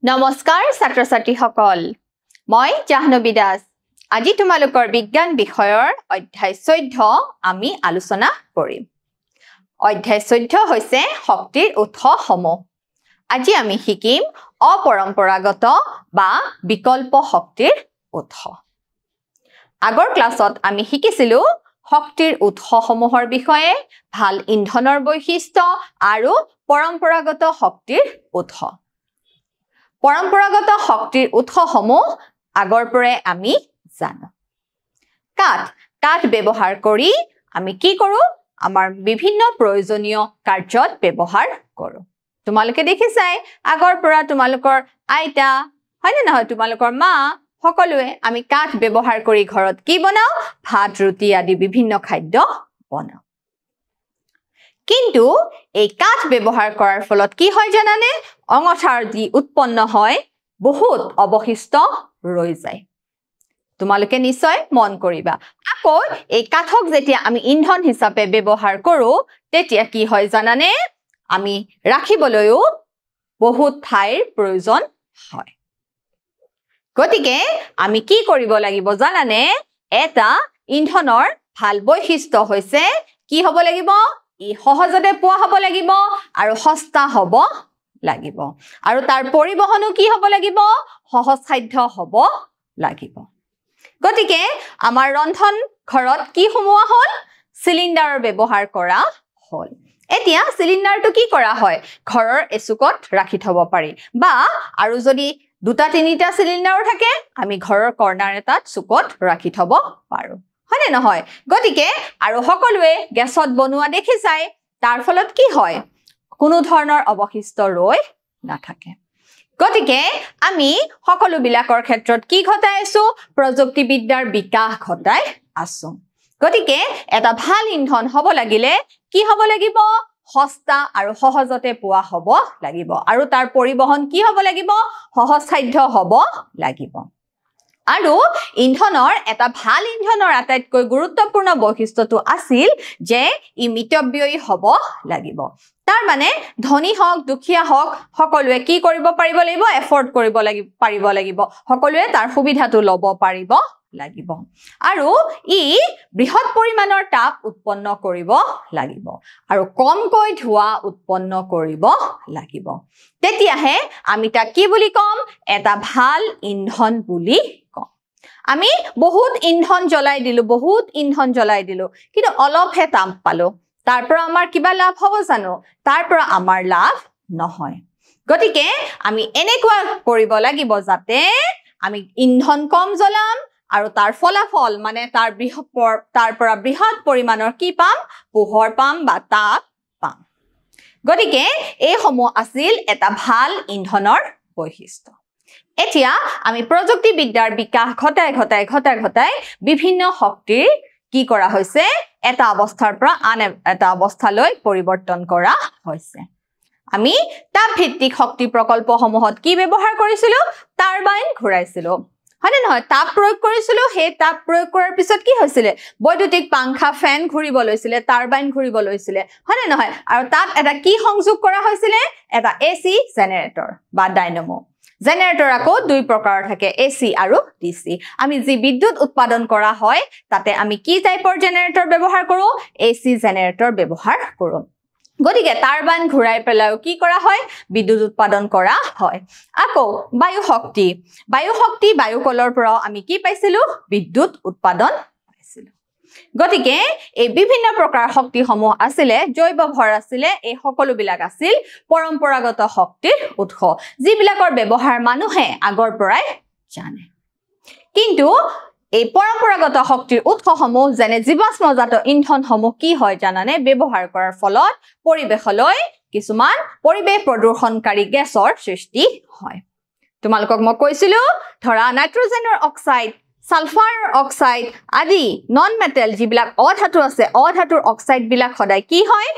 নমস্কাৰ ছাত্ৰ ছাত্ৰীসকল মই জাহ্নবী দাস আজি তোমালোকৰ বিজ্ঞান বিষয়ৰ অধ্যায় 14 আমি আলোচনা কৰিম অধ্যায় 14 হৈছে শক্তিৰ উৎসসমূহ আজি আমি শিকিম অপৰম্পৰাগত বা বিকল্প শক্তিৰ উৎস আগৰ ক্লাছত আমি শিকিছিলো শক্তিৰ উৎসসমূহৰ বিষয়ে ভাল ইন্ধনৰ বৈশিষ্ট্য আৰু পৰম্পৰাগত শক্তিৰ উৎস পৰম্পৰাগত শক্তিৰ উৎসসমূহ আগৰ পৰাই আমি জানো কাঠ ব্যৱহাৰ কৰি আমি কি কৰো আমাৰ বিভিন্ন প্ৰয়োজনীয় কাৰ্যত ব্যৱহাৰ কৰো তোমালোকে দেখিছাই আগৰ পৰা তোমালোকৰ আইতা হয়নে নহয় তোমালোকৰ মা সকলোৱে আমি কাঠ ব্যৱহাৰ কৰি ঘৰত কি বনাও ভাত ৰুটি আদি বিভিন্ন খাদ্য বনাও কিন্তু এই কাঠ ব্যৱহাৰ কৰাৰ ফলত কি হয় জানানে অঙঠাৰ যি উৎপন্ন হয় বহুত অৱশিষ্ট ৰৈ যায় তোমালোকে নিশ্চয় মন কৰিবা আকৌ এই কাঠক যেতিয়া আমি ইন্ধন হিচাপে ব্যৱহাৰ কৰো তেতিয়া কি হয় জানানে আমি ৰাখিবলৈও বহুত ঠাইৰ প্ৰয়োজন হয় গতিকে আমি কি কৰিব লাগিব জানানে এটা ইন্ধনৰ ভাল বৈশিষ্ট্য হৈছে কি হ'ব লাগিব ই সহজতে পোৱা হ'ব লাগিব আৰু সস্তা হ'ব লাগিব আৰু তাৰ পৰিবহনো কি হ'ব লাগিব সহজসাধ্য হ'ব লাগিব গতিকে আমাৰ ৰন্ধন ঘৰত কি সমোৱা হ'ল সিলিন্ডাৰৰ ব্যৱহাৰ কৰা হ'ল এতিয়া সিলিন্ডাৰটো কি কৰা হয় ঘৰৰ এচুকত ৰাখি থব পাৰি বা আৰু যদি দুটা তিনিটা সিলিন্ডাৰ থাকে আমি ঘৰৰ কৰ্নাৰ এটাত চুকত ৰাখি থব পাৰো হয়নে নহয় গতিকে আৰু সকলোৱে গেছত বনোৱা দেখিছাই তাৰ ফলত কি হয় কোনো ধৰণৰ অৱশিষ্ট ৰৈ নাথাকে গতিকে আমি সকলো বিলাকৰ ক্ষেত্ৰত কি ঘটাই আছো প্ৰযুক্তিবিদ্যাৰ বিকাশ ঘটাই আছো গতিকে এটা ভাল ইন্ধন হ'ব লাগিলে কি হ'ব লাগিব সস্তা আৰু সহজতে পোৱা হ'ব লাগিব আৰু তাৰ পৰিবহন কি হ'ব লাগিব সহজসাধ্য হ'ব লাগিব আৰু ইন্ধনৰ এটা ভাল ইন্ধনৰ আটাইতকৈ গুৰুত্বপূৰ্ণ বৈশিষ্ট্যটো আছিল যে ই মিতব্যয়ী হ'ব লাগিব তাৰ মানে ধনী হওক দুখীয়া হওক সকলোৱে কি কৰিব পাৰিব লাগিব এফৰ্ড কৰিব পাৰিব লাগিব সকলোৱে তাৰ সুবিধাটো ল'ব পাৰিব লাগিব আৰু ই বৃহৎ পৰিমাণৰ তাপ উৎপন্ন কৰিব লাগিব আৰু কমকৈ ধোঁৱা উৎপন্ন কৰিব লাগিব তেতিয়াহে আমি তাক কি বুলি কম এটা ভাল ইন্ধন বুলি কম আমি বহুত ইন্ধন জ্বলাই দিলো কিন্তু অলপহে তাপ পালো তাৰ পৰা আমাৰ কিবা লাভ হ'ব জানো তাৰ পৰা আমাৰ লাভ নহয় গতিকে আমি এনেকুৱা কৰিব লাগিব যাতে আমি ইন্ধন কম জ্বলাম আৰু তাৰ ফলাফল মানে তাৰ পৰা বৃহৎ পৰিমাণৰ কি পাম পোহৰ পাম বা তাপ পাম গতিকে এই সমূহ আছিল এটা ভাল ইন্ধনৰ বৈশিষ্ট্য এতিয়া আমি প্ৰযুক্তিবিদ্যাৰ বিকাশ ঘটাই বিভিন্ন শক্তিৰ কি কৰা হৈছে এটা অৱস্থাৰ পৰা আন এটা অৱস্থালৈ পৰিৱৰ্তন কৰা হৈছে আমি তাপ ভিত্তিক শক্তি প্ৰকল্পসমূহত কি ব্যৱহাৰ কৰিছিলো টাৰবাইন ঘূৰাইছিলো হয়নে নহয় তাপ প্ৰয়োগ কৰিছিলো সেই তাপ প্ৰয়োগ কৰাৰ পিছত কি হৈছিলে বৈদ্যুতিক পাংখা ফেন ঘূৰিব লৈছিলে টাৰবাইন ঘূৰিব লৈছিলে হয়নে নহয় আৰু তাত এটা কি সংযোগ কৰা হৈছিলে এটা এসি জেনাৰেটৰ বা ডাইনামো জেনাৰেটৰ আকৌ দুই প্ৰকাৰৰ থাকে এসি আৰু ডিসি আমি যি বিদ্যুৎ উৎপাদন কৰা হয় তাতে আমি কি টাইপৰ জেনাৰেটৰ ব্যৱহাৰ কৰো এসি জেনাৰেটৰ ব্যৱহাৰ কৰো গতিকে টাৰবাইন ঘূৰাই পেলাও কি কৰা হয় বিদ্যুৎ উৎপাদন কৰা হয় আকৌ বায়ু শক্তি বায়ু কলৰ পৰা আমি কি পাইছিলো বিদ্যুৎ উৎপাদন পাইছিলো গতিকে এই বিভিন্ন প্ৰকাৰ শক্তিসমূহ আছিল জৈৱ ভৰ আছিল এই সকলো বিলাক আছিল পৰম্পৰাগত শক্তিৰ উৎস যিবিলাকৰ ব্যৱহাৰ মানুহে আগৰ পৰাই জানে কিন্তু এই পৰম্পৰাগত শক্তিৰ উৎসসমূহ যেনে জীৱাশ্মজাত ইন্ধনসমূহ কি হয় জানানে ব্যৱহাৰ কৰাৰ ফলত পৰিৱেশলৈ কিছুমান পৰিৱেশ প্ৰদূষণকাৰী গেছৰ সৃষ্টি হয় তোমালোকক মই কৈছিলো ধৰা নাইট্ৰজেনৰ অক্সাইড সালফাৰৰ অক্সাইড আদি নন মেটেল যিবিলাক অধাতু আছে অধাতুৰ অক্সাইড বিলাক সদায় কি হয়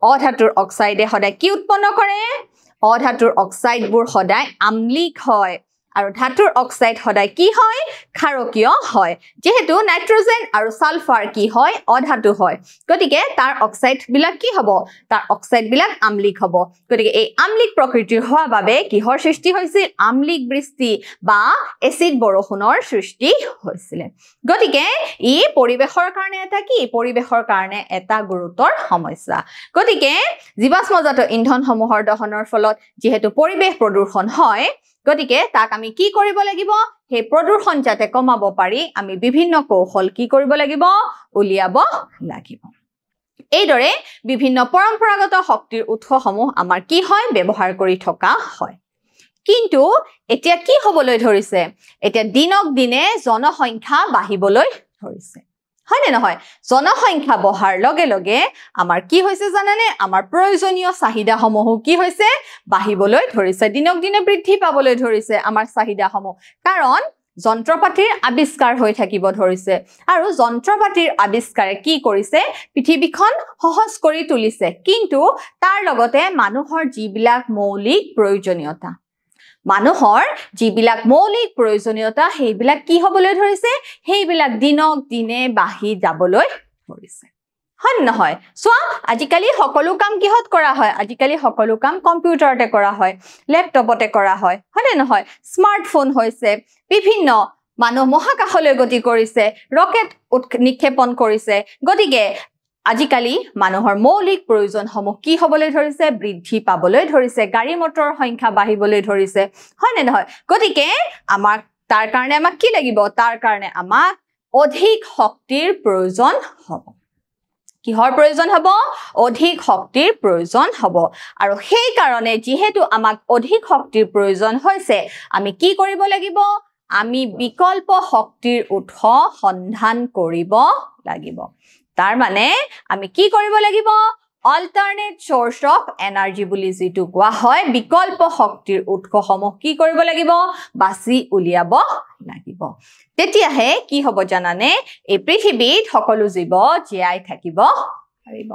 অধাতুৰ অক্সাইডে সদায় কি উৎপন্ন কৰে অধাতুৰ অক্সাইডবোৰ সদায় আম্লিক হয় আৰু ধাতুৰ অক্সাইড সদায় কি হয় ক্ষাৰকীয় হয় যেহেতু নাইট্ৰজেন আৰু সালফাৰ কি হয় অধাতু হয় গতিকে তাৰ অক্সাইড বিলাক কি হ'ব তাৰ অক্সাইড বিলাক আম্লিক হ'ব গতিকে এই আম্লিক প্ৰকৃতিৰ হোৱা বাবে কিহৰ সৃষ্টি হৈছিল আম্লিক বৃষ্টি বা এচিড বৰষুণৰ সৃষ্টি হৈছিল গতিকে ই পৰিবেশৰ কাৰণে এটা গুৰুতৰ সমস্যা গতিকে জীৱাশ্মজাত ইন্ধনসমূহৰ দহনৰ ফলত যেহেতু পৰিবেশ প্ৰদূষণ হয় গতিকে তাক আমি কি কৰিব লাগিব হে প্ৰদূষণ যাতে কমাব পাৰি আমি বিভিন্ন কৌশল কি কৰিব লাগিব উলিয়াব লাগিব এইদৰে বিভিন্ন পৰম্পৰাগত শক্তিৰ উৎসসমূহ আমাৰ কি হয় ব্যৱহাৰ কৰি থকা হয় কিন্তু এতিয়া কি হ'বলৈ ধৰিছে এতিয়া দিনক দিনে জনসংখ্যা বাঢ়িবলৈ ধৰিছে হয় নে নহয় জনসংখ্যা বঢ়াৰ লগে লগে আমাৰ কি হৈছে জানানে আমাৰ প্ৰয়োজনীয় চাহিদাসমূহ কি হৈছে বাঢ়িবলৈ ধৰিছে দিনক দিনে বৃদ্ধি পাবলৈ ধৰিছে আমাৰ চাহিদাসমূহ কাৰণ যন্ত্ৰপাতিৰ আৱিষ্কাৰ হৈ থাকিব ধৰিছে আৰু যন্ত্ৰপাতিৰ আৱিষ্কাৰে কি কৰিছে পৃথিৱীখন সহজ কৰি তুলিছে কিন্তু তাৰ লগতে মানুহৰ যিবিলাক মৌলিক প্ৰয়োজনীয়তা সেইবিলাক কি হ'বলৈ ধৰিছে সেইবিলাক দিনক দিনে বাঢ়ি যাবলৈ ধৰিছে হয় নহয় চোৱা আজিকালি সকলো কাম কিহত কৰা হয় আজিকালি সকলো কাম কম্পিউটাৰতে কৰা হয় লেপটপতে কৰা হয় হয়নে নহয় স্মাৰ্টফোন হৈছে বিভিন্ন মানুহ মহাকাশলৈ গতি কৰিছে ৰকেট নিক্ষেপণ কৰিছে গতিকে আজিকালি মানুহৰ মৌলিক প্ৰয়োজনসমূহ কি হ'বলৈ ধৰিছে বৃদ্ধি পাবলৈ ধৰিছে গাড়ী মটৰৰ সংখ্যা বাঢ়িবলৈ ধৰিছে হয় নে নহয় গতিকে আমাক তাৰ কাৰণে আমাক কি লাগিব তাৰ কাৰণে আমাক অধিক শক্তিৰ প্ৰয়োজন হ'ব কিহৰ প্ৰয়োজন হ'ব অধিক শক্তিৰ প্ৰয়োজন হ'ব আৰু সেই কাৰণে যেহেতু আমাক অধিক শক্তিৰ প্ৰয়োজন হৈছে আমি কি কৰিব লাগিব আমি বিকল্প শক্তিৰ উৎস সন্ধান কৰিব লাগিব তাৰ মানে আমি কি কৰিব লাগিব অল্টাৰনেট সোৰ্স অফ এনাৰ্জি বুলি যেটো কোৱা হয় বিকল্প শক্তিৰ উৎসসমূহ কি কৰিব লাগিব বাছি উলিয়াব লাগিব তেতিয়াহে কি হ'ব জানানে এই পৃথিৱীত সকলো জীৱ জীয়াই থাকিব পাৰিব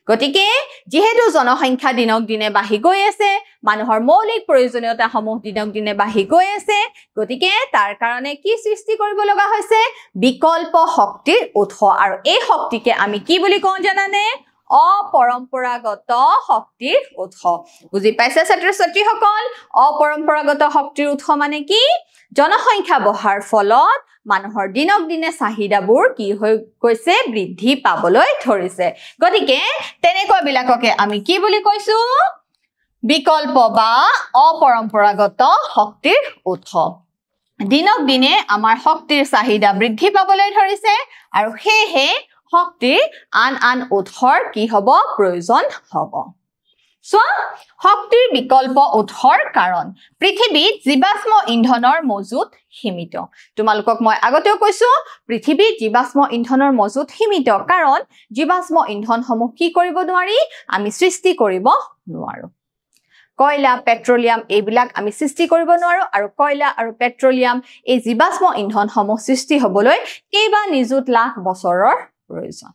গতিকে যেহেতু জনসংখ্যা দিনক দিনে বাঢ়ি গৈ আছে মানুহৰ মৌলিক প্ৰয়োজনীয়তাসমূহ দিনক দিনে বাঢ়ি গৈ আছে গতিকে তাৰ কাৰণে কি সৃষ্টি কৰিব লগা হৈছে বিকল্প শক্তিৰ উৎস আৰু এই শক্তিকে আমি কি বুলি কওঁ জানানে অপৰম্পৰাগত শক্তিৰ উৎস বুজি পাইছে ছাত্ৰ-ছাত্ৰীসকল অপৰম্পৰাগত শক্তিৰ উৎস মানে কি জনসংখ্যা বঢ়াৰ ফলত মানুহৰ দিনক দিনে চাহিদাবোৰ কি হৈ গৈছে বৃদ্ধি পাবলৈ ধৰিছে গতিকে তেনেকৈ বিলাককে আমি কি বুলি কৈছো বিকল্প বা অপৰম্পৰাগত শক্তিৰ উৎস দিনক দিনে আমাৰ শক্তিৰ চাহিদা বৃদ্ধি পাবলৈ ধৰিছে আৰু হেহে শক্তিৰ আন উৎসৰ কি হ'ব প্ৰয়োজন হ'ব শক্তিৰ বিকল্প উৎসৰ কাৰণ পৃথিৱীত জীৱাশ্ম ইন্ধনৰ মজুত সীমিত তোমালোকক মই আগতেও কৈছো পৃথিৱীত জীৱাশ্ম ইন্ধনৰ মজুত সীমিত কাৰণ জীৱাশ্ম ইন্ধনসমূহ কি কৰিব নোৱাৰি আমি সৃষ্টি কৰিব নোৱাৰো কয়লা পেট্ৰলিয়াম এইবিলাক আমি সৃষ্টি কৰিব নোৱাৰো আৰু কয়লা আৰু পেট্ৰলিয়াম এই জীৱাশ্ম ইন্ধনসমূহ সৃষ্টি হ'বলৈ কেইবা নিযুত লাখ বছৰৰ প্ৰয়োজন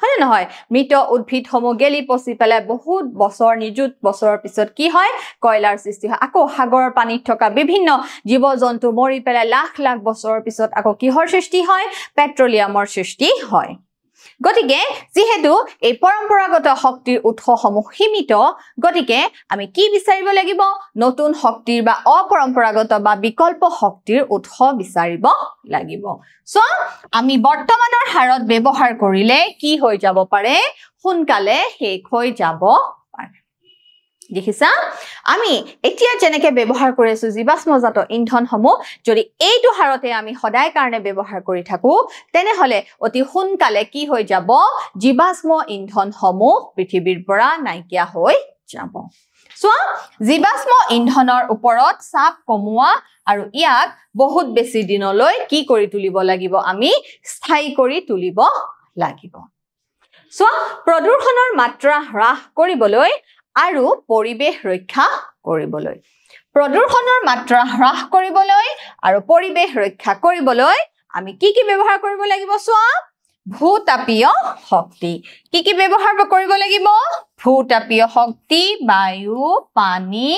হয় নহয় মৃত উদ্ভিদসমূহ গেলি পচি পেলাই বহুত বছৰ নিযুত বছৰৰ পিছত কি হয় কয়লাৰ সৃষ্টি হয় আকৌ সাগৰৰ পানীত থকা বিভিন্ন জীৱ-জন্তু মৰি পেলাই লাখ লাখ বছৰৰ পিছত আকৌ কিহৰ সৃষ্টি হয় পেট্ৰলিয়ামৰ সৃষ্টি হয় গতিকে যেহেতু এই পৰম্পৰাগত শক্তিৰ উৎসসমূহ সীমিত গতিকে আমি কি বিচাৰিব লাগিব নতুন শক্তিৰ বা অপৰম্পৰাগত বা বিকল্প শক্তিৰ উৎস বিচাৰিব লাগিব আমি বৰ্তমানৰ হাৰত ব্যৱহাৰ কৰিলে কি হৈ যাব পাৰে সোনকালে শেষ হৈ যাব পাৰে দেখিছা আমি এতিয়া যেনেকৈ ব্যৱহাৰ কৰি আছো জীৱাশ্মজাত ইন্ধনসমূহ যদি এইটো হাৰতে আমি সদায় কাৰণে ব্যৱহাৰ কৰি থাকো তেনেহলে অতি সোনকালে কি হৈ যাব জীৱাশ্ম ইন্ধনসমূহ পৃথিৱীৰ পৰা নাইকিয়া হৈ যাব জীৱাশ্ম ইন্ধনৰ ওপৰত চাপ কমোৱা আৰু ইয়াক বহুত বেছি দিনলৈ কি কৰি তুলিব লাগিব আমি স্থায়ী কৰি তুলিব লাগিব প্ৰদূষণৰ মাত্ৰা হ্ৰাস কৰিবলৈ আৰু পৰিবেশ ৰক্ষা কৰিবলৈ প্ৰদূষণৰ মাত্ৰা হ্ৰাস কৰিবলৈ আৰু পৰিবেশ ৰক্ষা কৰিবলৈ আমি কি ব্যৱহাৰ কৰিব লাগিব ভূতাপীয় শক্তি কি ব্যৱহাৰ কৰিব লাগিব ভূতাপীয় শক্তি বায়ু পানী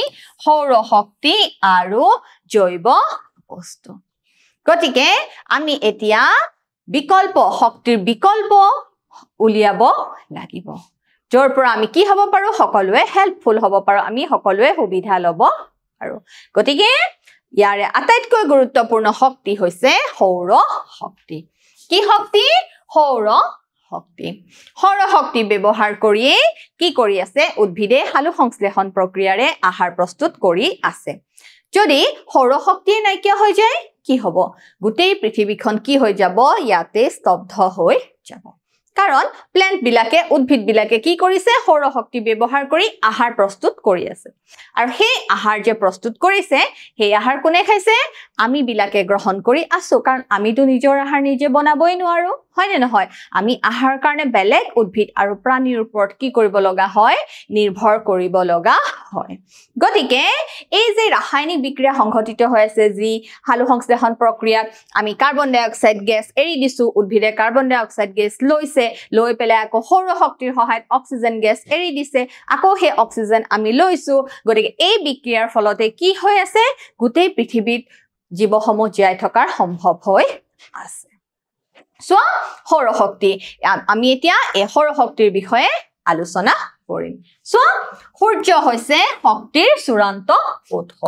সৌৰ শক্তি আৰু জৈৱ বস্তু গতিকে আমি এতিয়া বিকল্প শক্তিৰ বিকল্প উলিয়াব লাগিব যৰ পৰা আমি কি হ'ব পাৰো সকলোৱে হেল্পফুল হ'ব পাৰো আমি সকলোৱে সুবিধা ল'ব আৰু গতিকে ইয়াৰে আটাইতকৈ গুৰুত্বপূৰ্ণ শক্তি হৈছে সৌৰ শক্তি কি শক্তি সৌৰ শক্তি সৌৰ শক্তি ব্যৱহাৰ কৰি কি কৰি আছে উদ্ভিদে সালু সংশ্লেষণ প্ৰক্ৰিয়াৰে আহাৰ প্ৰস্তুত কৰি আছে যদি সৌৰ শক্তি নাইকিয়া হৈ যায় কি হ'ব গোটেই পৃথিৱীখন কি হৈ যাব ইয়াতে স্তব্ধ হৈ যাব কাৰণ প্লান্ট বিলাকে উদ্ভিদ বিলাকে কি কৰিছে সৌৰ শক্তি ব্যৱহাৰ কৰি আহাৰ প্ৰস্তুত কৰি আছে আৰু সেই আহাৰ যে প্ৰস্তুত কৰিছে সেই আহাৰ কোনে খাইছে আমি বিলাকে গ্ৰহণ কৰি আছো কাৰণ আমিতো নিজৰ আহাৰ নিজে বনাবই নোৱাৰো হয় নে নহয় আমি আহাৰ কাৰণে বেলেগ উদ্ভিদ আৰু প্ৰাণীৰ ওপৰত কি কৰিব লগা হয় নিৰ্ভৰ কৰিব লগা হয় গতিকে এই যে ৰাসায়নিক বিক্ৰিয়া সংঘটিত হৈ আছে যি সালু সংশ্লেষণ প্ৰক্ৰিয়াত আমি কাৰ্বন ডাই অক্সাইড গেছ এৰি দিছো উদ্ভিদে কাৰ্বন ডাই অক্সাইড গেছ লৈছে লৈ পেলাই আকৌ সৌৰ শক্তিৰ সহায়ত অক্সিজেন গেছ এৰি দিছে আকৌ সেই অক্সিজেন আমি লৈছো গতিকে এই বিক্ৰিয়াৰ ফলতে কি হৈ আছে গোটেই পৃথিৱীত জীৱসমূহ জীয়াই থকাৰ সম্ভৱ হৈ আছে সো সৌৰ শক্তি আমি এতিয়া এই সৌৰ শক্তিৰ বিষয়ে আলোচনা কৰিম সো সূৰ্য হৈছে শক্তিৰ চূড়ান্ত উৎস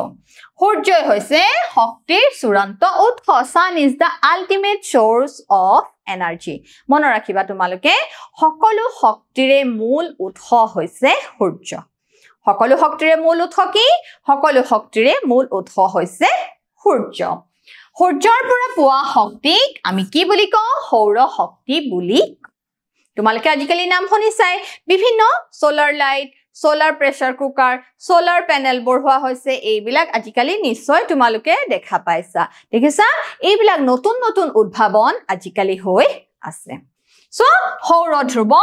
সূৰ্যই হৈছে শক্তিৰ চূড়ান্ত উৎস sun is the ultimate source of energy মনত ৰাখিবা তোমালোকে সকলো শক্তিৰে মূল উৎস হৈছে সূৰ্য সকলো শক্তিৰে মূল উৎস কি সকলো শক্তিৰে মূল উৎস হৈছে সূৰ্য সূৰ্যৰ পৰা পোৱা শক্তিক আমি কি বুলি কওঁ সৌৰ শক্তি বুলি তোমালোকে আজিকালি নাম শুনিছাই বিভিন্ন solar light solar pressure cooker solar panel বঢ়োৱা হৈছে এইবিলাক আজিকালি নিশ্চয় তোমালোকে দেখা পাইছা দেখিছা এইবিলাক নতুন নতুন উদ্ভাৱন আজিকালি হৈ আছে সো সৌৰ ধ্ৰুৱ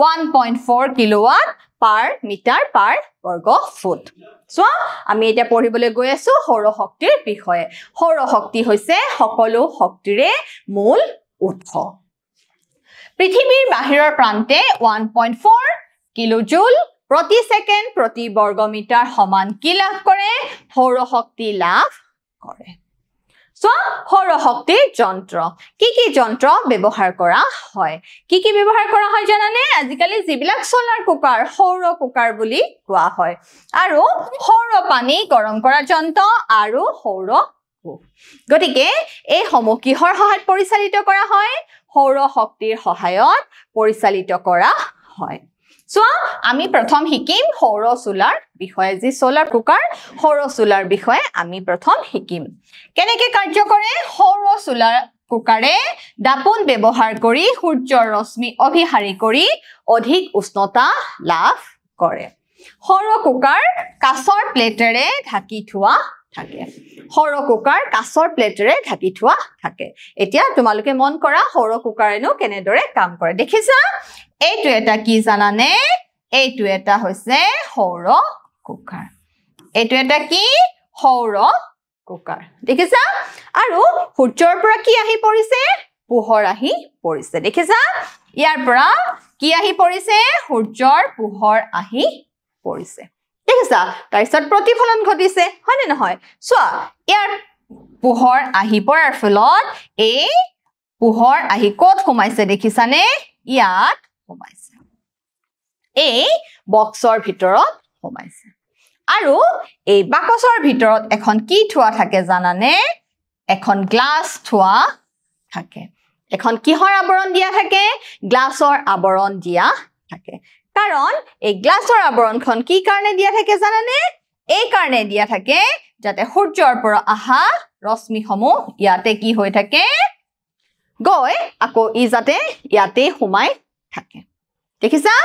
1.4 কিলোৱাট পাৰ মিটাৰ পাৰ বৰ্গ ফুট সো আমি এতিয়া পঢ়িবলৈ গৈ আছো সৌৰ শক্তিৰ বিষয়ে সৌৰ শক্তি হৈছে সকলো শক্তিৰে মূল উৎস পৃথিৱীৰ বাহিৰৰ প্ৰান্তে 1.4 কিলোজুল প্ৰতি সেকেন্ড প্ৰতি বৰ্গ মিটাৰ সমান কি লাভ কৰে সৌৰ শক্তি লাভ কৰে সো সৌৰ শক্তিৰ যন্ত্ৰ কি যন্ত্ৰ ব্যৱহাৰ কৰা হয় কি ব্যৱহাৰ কৰা হয় জানানে আজিকালি যিবিলাক সোলাৰ কুকাৰ সৌৰ কুকাৰ বুলি কোৱা হয় আৰু সৌৰ পানী গৰম কৰা যন্ত্ৰ আৰু সৌৰ গতিকে এই সমূহ কিহৰ সহায়ত পৰিচালিত কৰা হয় সৌৰ শক্তিৰ সহায়ত পৰিচালিত কৰা হয় সো আমি প্ৰথম শিকিম সৌৰ সোলাৰ বিষয়ে যি সোলাৰ কুকাৰ সৌৰ সোলাৰ বিষয়ে আমি প্ৰথম শিকিম কেনেকৈ কাৰ্য কৰে সৌৰ সোলাৰ কুকাৰে দাপোন ব্যৱহাৰ কৰি সূৰ্যৰ ৰশ্মি অভিহাৰী কৰি অধিক উষ্ণতা লাভ কৰে সৌৰ কুকাৰ কাঁচৰ প্লেটেৰে ঢাকি থোৱা থাকে সৌৰ কুকাৰ কাঁচৰ প্লেটেৰে ঢাকি থোৱা থাকে এতিয়া তোমালোকে মন কৰা সৌৰ কুকাৰেনো কেনেদৰে কাম কৰে দেখিছা এইটো এটা কি জানানে এইটো এটা হৈছে সৌৰ কুকাৰ এইটো এটা কি সৌৰ কুকাৰ দেখিছা আৰু সূৰ্যৰ পৰা কি আহি পৰিছে পোহৰ আহি পৰিছে দেখিছা ইয়াৰ পৰা কি আহি পৰিছে সূৰ্যৰ পোহৰ আহি পৰিছে দেখিছা তাৰপিছত প্ৰতিফলন ঘটিছে হয়নে নহয় চোৱা ইয়াৰ পোহৰ আহি পৰাৰ ফলত এই পোহৰ আহি ক'ত সোমাইছে দেখিছানে ইয়াত সোমাইছে এই বক্সৰ ভিতৰত সোমাইছে আৰু এই বাকচৰ ভিতৰত এখন কি থোৱা থাকে জানানে এখন গ্লাস থোৱা থাকে এখন কিহৰ আবৰণ দিয়া থাকে গ্লাসৰ আবৰণ দিয়া থাকে কাৰণ এই গ্লাসৰ আবৰণখন কি কাৰণে দিয়া থাকে জানানে এই কাৰণে দিয়া থাকে যাতে সূৰ্যৰ পৰা আহা ৰশ্মিসমূহ ইয়াতে কি হৈ থাকে গৈ আকৌ ই যাতে ইয়াতে সোমাই থাকে দেখিছা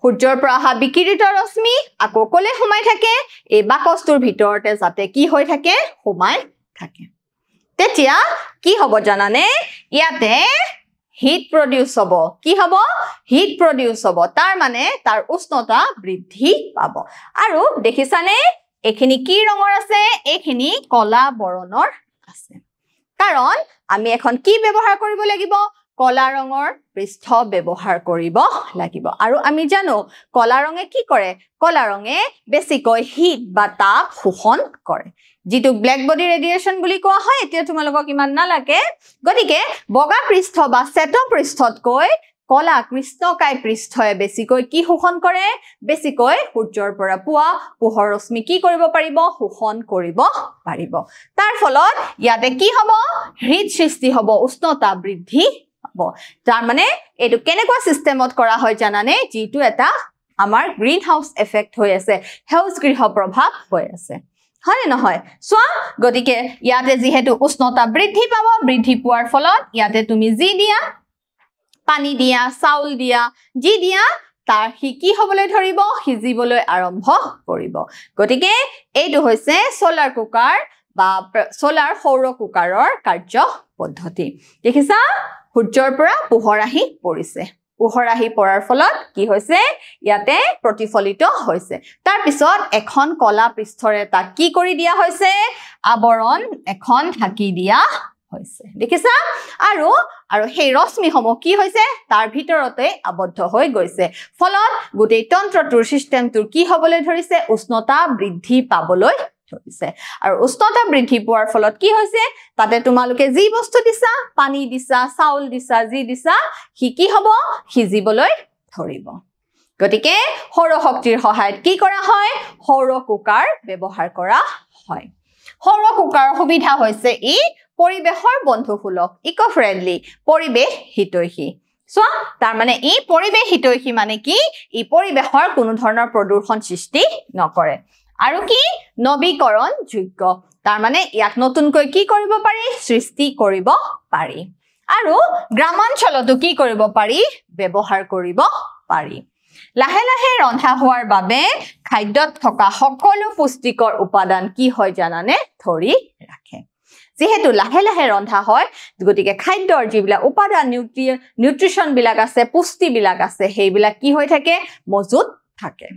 সূৰ্যৰ পৰা আহা বিকিৰিত ৰশ্মি আকৌ কলে সোমাই থাকে এই বাকচটোৰ ভিতৰতে যাতে কি হৈ থাকে সোমাই থাকে তেতিয়া কি হ'ব জানানে ইয়াতে হিট প্ৰডিউস হ'ব কি হ'ব হিট প্ৰডিউস হ'ব তাৰ মানে তাৰ উষ্ণতা বৃদ্ধি পাব আৰু দেখিছানে এখিনি কি ৰঙৰ আছে এখিনি কলা বৰণৰ আছে কাৰণ আমি এখন কি ব্যৱহাৰ কৰিব লাগিব কলা ৰঙৰ পৃষ্ঠ ব্যৱহাৰ কৰিব লাগিব আৰু আমি জানো কলা ৰঙে কি কৰে কলা ৰঙে বেছিকৈ হিট বা তাপ শোষণ কৰে যেটো ব্ল্যাক বডি ৰেডিয়েশন বুলি কোৱা হয় এতিয়া তোমালোকক ইমান নালাগে গতিকে বগা পৃষ্ঠ বা শ্বেত পৃষ্ঠতকৈ কলা কৃষ্ণকায় পৃষ্ঠয়ে বেছিকৈ কি শোষণ কৰে বেছিকৈ সূৰ্যৰ পৰা পোৱা পোহৰ ৰশ্মি কি কৰিব পাৰিব শোষণ কৰিব পাৰিব তাৰ ফলত ইয়াতে কি হ'ব হৃদ সৃষ্টি হ'ব উষ্ণতা বৃদ্ধি হ'ব তাৰ মানে এটো কেনেকুৱা সিস্টেমত কৰা হয় জানানে যেটো এটা আমাৰ গ্ৰীণ হাউস এফেক্ট হৈ আছে হেউজ গৃহ প্ৰভাৱ হৈ আছে হয় নহয় সোৱা গতিকে ইয়াতে যেহেতু উষ্ণতা বৃদ্ধি পাব বৃদ্ধি পোৱাৰ ফলত ইয়াতে তুমি জি দিয়া পানী দিয়া চাউল দিয়া জি দিয়া তাৰ কি হ'বলৈ ধৰিব সিজিবলৈ আৰম্ভ কৰিব গতিকে এইটো হৈছে সোলাৰ কুকাৰ বা সোলাৰ সৌৰ কুকাৰৰ কাৰ্য পদ্ধতি দেখিছা সূৰ্যৰ পৰা পোহৰ আহি পৰিছে পোহৰ আহি পৰাৰ ফলত কি হৈছে ইয়াতে প্ৰতিফলিত হৈছে তাৰ পিছত এখন কলা পৃষ্ঠৰে তাক কি কৰি দিয়া হৈছে আবৰণ এখন ঢাকি দিয়া হৈছে দেখিছা আৰু সেই ৰশ্মিসমূহ কি হৈছে তাৰ ভিতৰতে আবদ্ধ হৈ গৈছে ফলত গোটেই তন্ত্ৰটোৰ সিস্টেমটোৰ কি হ'বলৈ ধৰিছে উষ্ণতা বৃদ্ধি পাবলৈ ধৰিছে আৰু উষ্ণতা বৃদ্ধি পোৱাৰ ফলত কি হৈছে তাতে তোমালোকে যি বস্তু দিছা পানী দিছা চাউল দিছা যি দিছা কি হ'ব সিজিবলৈ ধৰিব গতিকে সৌৰ শক্তিৰ সহায়ত কি কৰা হয় সৌৰ কুকাৰ ব্যৱহাৰ কৰা হয় সৌৰ কুকাৰ সুবিধা হৈছে ই পৰিবেশৰ বন্ধুসুলভ ইকো ফ্ৰেন্ডলি পৰিবেশ হিতৈষী সো তাৰ মানে ই পৰিবেশ হিতৈষী মানে কি ই পৰিবেশৰ কোনো ধৰণৰ প্ৰদূষণ সৃষ্টি নকৰে আৰু কি নৱীকৰণ যোগ্য তাৰ মানে ইয়াক নতুনকৈ কি কৰিব পাৰি সৃষ্টি কৰিব পাৰি আৰু গ্ৰামাঞ্চলতো কি কৰিব পাৰি ব্যৱহাৰ কৰিব পাৰি লাহে লাহে ৰন্ধা হোৱাৰ বাবে খাদ্যত থকা সকলো পুষ্টিকৰ উপাদান কি হয় জানানে ধৰি ৰাখে যেহেতু লাহে লাহে ৰন্ধা হয় গতিকে খাদ্যৰ যিবিলাক উপাদান নিউট্ৰিশন বিলাক আছে পুষ্টি বিলাক আছে সেইবিলাক কি হৈ থাকে মজুত থাকে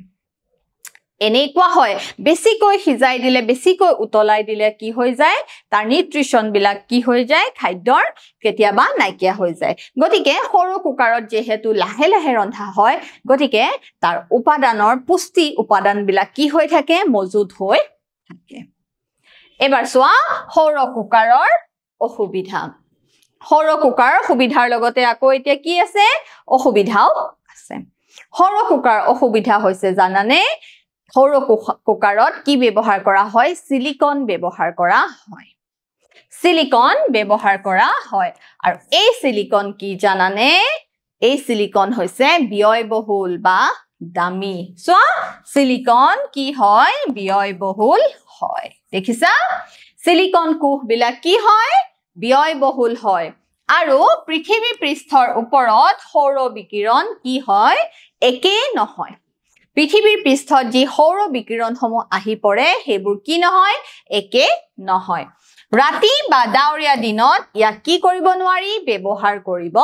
এনেকুৱা হয় বেছিকৈ সিজাই দিলে বেছিকৈ উতলাই দিলে কি হৈ যায় তাৰ নিউট্ৰিশন বিলাক কি হৈ যায় খাদ্যৰ কেতিয়াবা নাইকিয়া হৈ যায় গতিকে সৌৰ কুকাৰত যেহেতু লাহে লাহে ৰন্ধা হয় গতিকে তাৰ উপাদানৰ পুষ্টি উপাদান বিলাক কি হৈ থাকে মজুত হৈ থাকে এবাৰ সোৱা সৌৰ কুকাৰৰ অসুবিধা সৌৰ কুকাৰৰ সুবিধাৰ লগতে আকৌ এতিয়া কি আছে অসুবিধাও আছে সৌৰ কুকাৰ অসুবিধা হৈছে জানানে সৌৰ কুকাৰত কি ব্যৱহাৰ কৰা হয় সিলিকন ব্যৱহাৰ কৰা হয় সিলিকন ব্যৱহাৰ কৰা হয় আৰু এই সিলিকন কি জানানে এই সিলিকন হৈছে ব্যয়বহুল বা দামী সো সিলিকন কি হয় ব্যয়বহুল হয় দেখিছা সিলিকন কোষ বিলাক কি হয় ব্যয়বহুল হয় আৰু পৃথিৱী পৃষ্ঠৰ ওপৰত সৌৰ বিকিৰণ কি হয় একে নহয় পৃথিৱীৰ পৃষ্ঠত যি সৌৰ বিকিৰণসমূহ আহি পৰে সেইবোৰ কি নহয় একে নহয় ৰাতি বা ডাৱৰীয়া দিনত ইয়াক কি কৰিব নোৱাৰি ব্যৱহাৰ কৰিব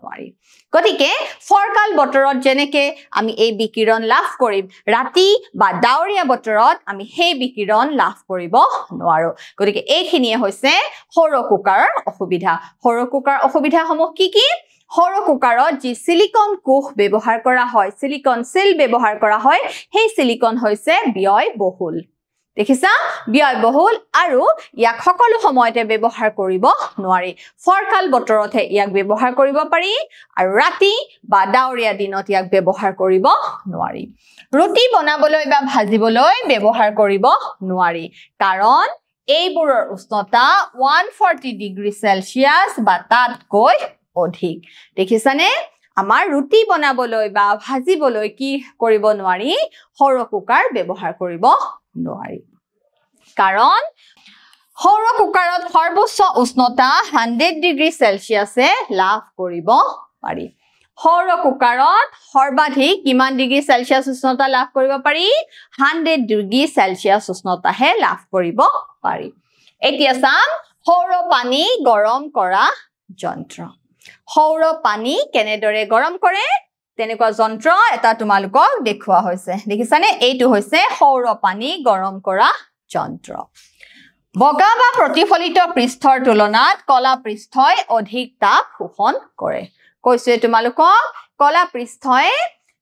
নোৱাৰি গতিকে ফৰকাল বতৰত যেনেকে আমি এই বিকিৰণ লাভ কৰিম ৰাতি বা ডাৱৰীয়া বতৰত আমি সেই বিকিৰণ লাভ কৰিব নোৱাৰো গতিকে এইখিনিয়ে হৈছে সৌৰ কুকাৰৰ অসুবিধা সৌৰ কুকাৰ অসুবিধাসমূহ কি কি সৌৰ কুকাৰত যি সিলিকন কোষ ব্যৱহাৰ কৰা হয় সিলিকন সেল ব্যৱহাৰ কৰা হয় সেই সিলিকন হৈছে ব্যয়বহুল দেখিছা ব্যয়বহুল আৰু ইয়াক সকলো সময়তে ব্যৱহাৰ কৰিব নোৱাৰি ফৰকাল বতৰতহে ইয়াক ব্যৱহাৰ কৰিব পাৰি আৰু ৰাতি বা ডাৱৰীয়া দিনত ইয়াক ব্যৱহাৰ কৰিব নোৱাৰি ৰুটি বনাবলৈ বা ভাজিবলৈ ব্যৱহাৰ কৰিব নোৱাৰি কাৰণ এইবোৰৰ উষ্ণতা 140 ডিগ্ৰী সেলসিয়াস বা তাতকৈ অধিক দেখিছানে আমাৰ ৰুটি বনাবলৈ বা ভাজিবলৈ কি কৰিব নোৱাৰি সৌৰ কুকাৰ ব্যৱহাৰ কৰিব নোৱাৰি কাৰণ সৌৰ কুকাৰত সৰ্বোচ্চ উষ্ণতা 100 ডিগ্ৰী সেলসিয়াসে লাভ কৰিব পাৰি সৌৰ কুকাৰত সৰ্বাধিক কিমান ডিগ্ৰী সেলসিয়াস উষ্ণতা লাভ কৰিব পাৰি 100 ডিগ্ৰী সেলসিয়াস উষ্ণতাহে লাভ কৰিব পাৰি এতিয়া চাম সৌৰ পানী গৰম কৰা যন্ত্ৰ সৌৰ পানী কেনেদৰে গৰম কৰে তেনেকুৱা যন্ত্ৰ এটা তোমালোকক দেখুৱা হৈছে দেখিছানে এইটো হৈছে সৌৰ পানী গৰম কৰা যন্ত্ৰ বগা বা প্ৰতিফলিত পৃষ্ঠৰ তুলনাত কলা পৃষ্ঠই অধিক তাপ শোষণ কৰে কৈছে তোমালোকক কলা পৃষ্ঠই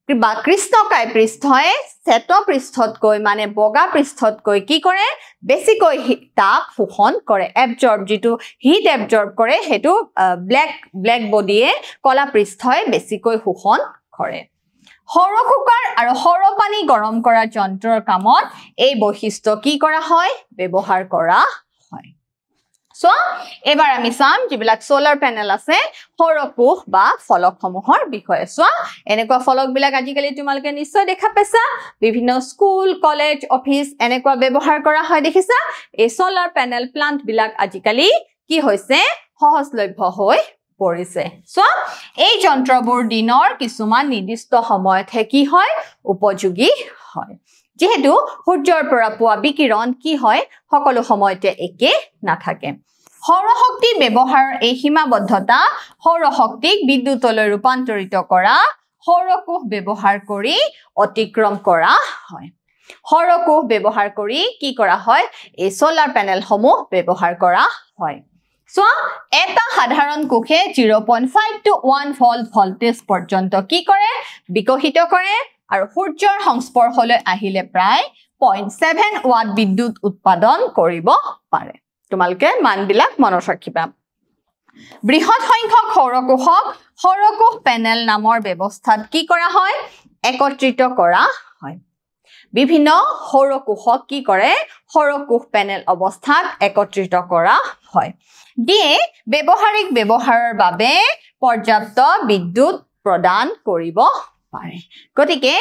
বা কৃষ্ণকায় পৃষ্ঠই শ্বেত পৃষ্ঠতকৈ মানে বগা পৃষ্ঠতকৈ কি কৰে বেছিকৈ তাপ শোষণ কৰে এবজৰ্ব যেটো হিট এবজৰ্ব কৰে হেতু ব্ল্যাক বডিয়ে কলা পৃষ্ঠই বেছিকৈ শোষণ কৰে সৌৰ কুকাৰ আৰু সৌৰ পানী গৰম কৰা যন্ত্ৰৰ কামত এই বৈশিষ্ট্য কি কৰা হয় ব্যৱহাৰ কৰা হয় সো এবাৰ আমি চাম যিবিলাক সোলাৰ প্যানেল আছে সৌৰ কোষ বা ফলকসমূহৰ বিষয়ে সো এনেকুৱা ফলক বিলাক আজিকালি তোমালোকে নিশ্চয় দেখা পাইছা বিভিন্ন স্কুল কলেজ অফিস এনেকুৱা ব্যৱহাৰ কৰা হয় দেখিছা এই সোলাৰ প্যানেল প্লান্ট বিলাক আজিকালি কি হৈছে সহজলভ্য হৈ পৰিছে সো এই যন্ত্ৰবোৰ দিনৰ কিছুমান নিৰ্দিষ্ট সময়ত কি হয় উপযোগী হয় যেহেতু সূৰ্যৰ পৰা পোৱা বিকিৰণ কি হয় সকলো সময়তে একে নাথাকে সৌৰ শক্তি ব্যৱহাৰৰ এই সীমাবদ্ধতা সৌৰ শক্তিক বিদ্যুতলৈ ৰূপান্তৰিত কৰা সৌৰ কোষ ব্যৱহাৰ কৰি অতিক্ৰম কৰা হয় সৌৰ কোষ ব্যৱহাৰ কৰি কি কৰা হয় এই সোলাৰ প্যানেলসমূহ ব্যৱহাৰ কৰা হয় সো এটা সাধাৰণ কোষে 0.5 to 1 ভোল্ট ভোল্টেজ পৰ্যন্ত কি কৰে বিকশিত কৰে আৰু সূৰ্যৰ সংস্পৰ্শলৈ আহিলে প্ৰায় 0.7 ওয়াট বিদ্যুৎ উৎপাদন কৰিব পাৰে তোমালোকে মানবিলাক মনত ৰাখিবা বৃহৎ সংখ্যক সৌৰ কোষ প্যানেল নামৰ ব্যৱস্থাত কি কৰা হয় একত্ৰিত কৰা হয় বিভিন্ন সৌৰ কোষক কি কৰে সৌৰ কোষ প্যানেল অৱস্থাত একত্ৰিত কৰা হয় দিয়ে ব্যৱহাৰিক ব্যৱহাৰৰ বাবে পৰ্যাপ্ত বিদ্যুৎ প্ৰদান কৰিব পাৰে গতিকে